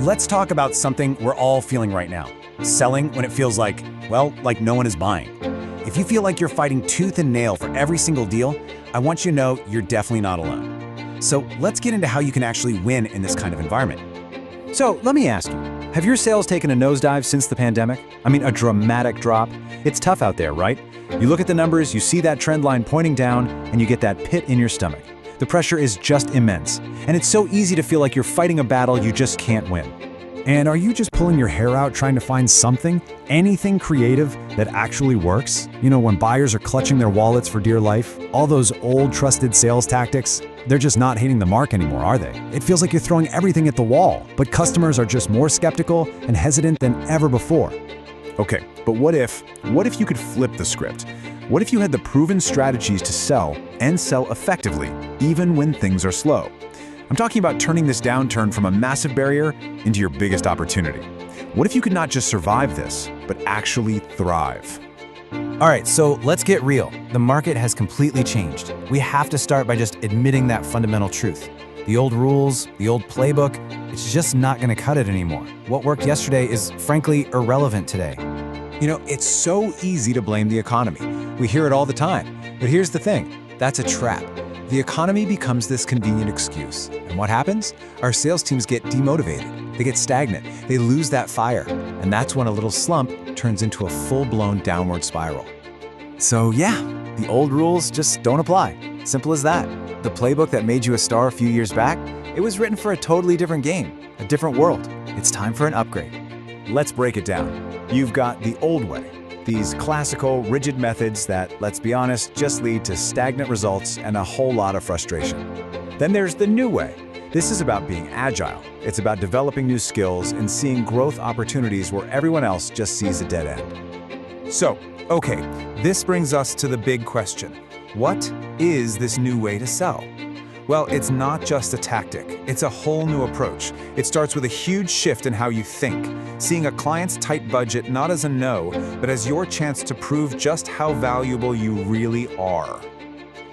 let's talk about something we're all feeling right now. Selling when it feels like, well, like no one is buying. If you feel like you're fighting tooth and nail for every single deal, I want you to know you're definitely not alone. So let's get into how you can actually win in this kind of environment. So let me ask you, have your sales taken a nosedive since the pandemic? I mean, a dramatic drop? It's tough out there, right? You look at the numbers, you see that trend line pointing down, and you get that pit in your stomach. The pressure is just immense, and it's so easy to feel like you're fighting a battle you just can't win. And are you just pulling your hair out trying to find something, anything creative that actually works? You know, when buyers are clutching their wallets for dear life, all those old trusted sales tactics, they're just not hitting the mark anymore, are they? It feels like you're throwing everything at the wall, but customers are just more skeptical and hesitant than ever before. Okay, but what if you could flip the script? What if you had the proven strategies to sell and sell effectively, even when things are slow? I'm talking about turning this downturn from a massive barrier into your biggest opportunity. What if you could not just survive this, but actually thrive? All right, so let's get real. The market has completely changed. We have to start by just admitting that fundamental truth. The old rules, the old playbook, it's just not going to cut it anymore. What worked yesterday is frankly irrelevant today. You know, it's so easy to blame the economy. We hear it all the time. But here's the thing, that's a trap. The economy becomes this convenient excuse. And what happens? Our sales teams get demotivated. They get stagnant. They lose that fire. And that's when a little slump turns into a full-blown downward spiral. So yeah, the old rules just don't apply. Simple as that. The playbook that made you a star a few years back, it was written for a totally different game, a different world. It's time for an upgrade. Let's break it down. You've got the old way. These classical, rigid methods that, let's be honest, just lead to stagnant results and a whole lot of frustration. Then there's the new way. This is about being agile. It's about developing new skills and seeing growth opportunities where everyone else just sees a dead end. So, okay, this brings us to the big question. What is this new way to sell? Well, it's not just a tactic, it's a whole new approach. It starts with a huge shift in how you think, seeing a client's tight budget not as a no, but as your chance to prove just how valuable you really are.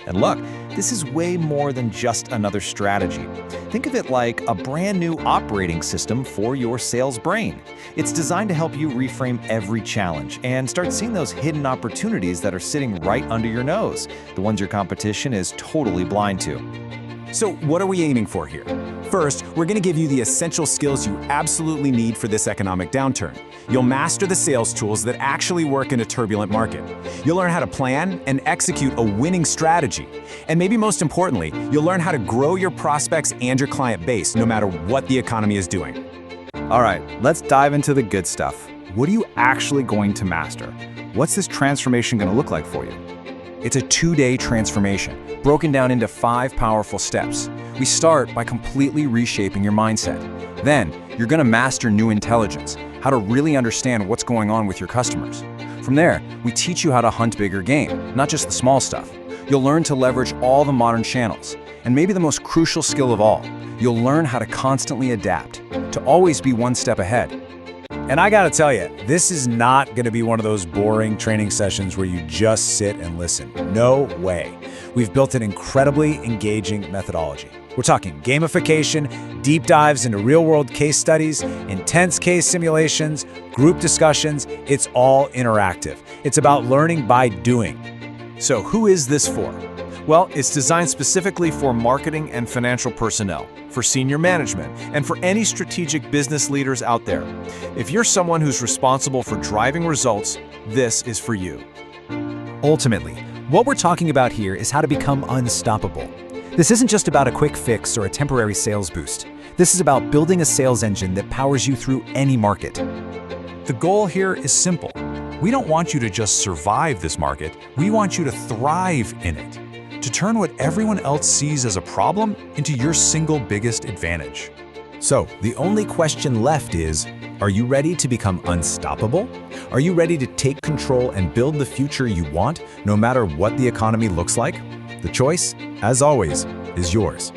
And look, this is way more than just another strategy. Think of it like a brand new operating system for your sales brain. It's designed to help you reframe every challenge and start seeing those hidden opportunities that are sitting right under your nose, the ones your competition is totally blind to. So what are we aiming for here? First, we're going to give you the essential skills you absolutely need for this economic downturn. You'll master the sales tools that actually work in a turbulent market. You'll learn how to plan and execute a winning strategy. And maybe most importantly, you'll learn how to grow your prospects and your client base no matter what the economy is doing. All right, let's dive into the good stuff. What are you actually going to master? What's this transformation going to look like for you? It's a 2-day transformation, broken down into 5 powerful steps. We start by completely reshaping your mindset. Then, you're going to master new intelligence, how to really understand what's going on with your customers. From there, we teach you how to hunt bigger game, not just the small stuff. You'll learn to leverage all the modern channels. And maybe the most crucial skill of all, you'll learn how to constantly adapt, to always be one step ahead. And I gotta tell you, this is not gonna be one of those boring training sessions where you just sit and listen. No way. We've built an incredibly engaging methodology. We're talking gamification, deep dives into real-world case studies, intense case simulations, group discussions. It's all interactive. It's about learning by doing. So who is this for? Well, it's designed specifically for marketing and financial personnel, for senior management, and for any strategic business leaders out there. If you're someone who's responsible for driving results, this is for you. Ultimately, what we're talking about here is how to become unstoppable. This isn't just about a quick fix or a temporary sales boost. This is about building a sales engine that powers you through any market. The goal here is simple. We don't want you to just survive this market, we want you to thrive in it. To turn what everyone else sees as a problem into your single biggest advantage. So, the only question left is, are you ready to become unstoppable? Are you ready to take control and build the future you want, no matter what the economy looks like? The choice, as always, is yours.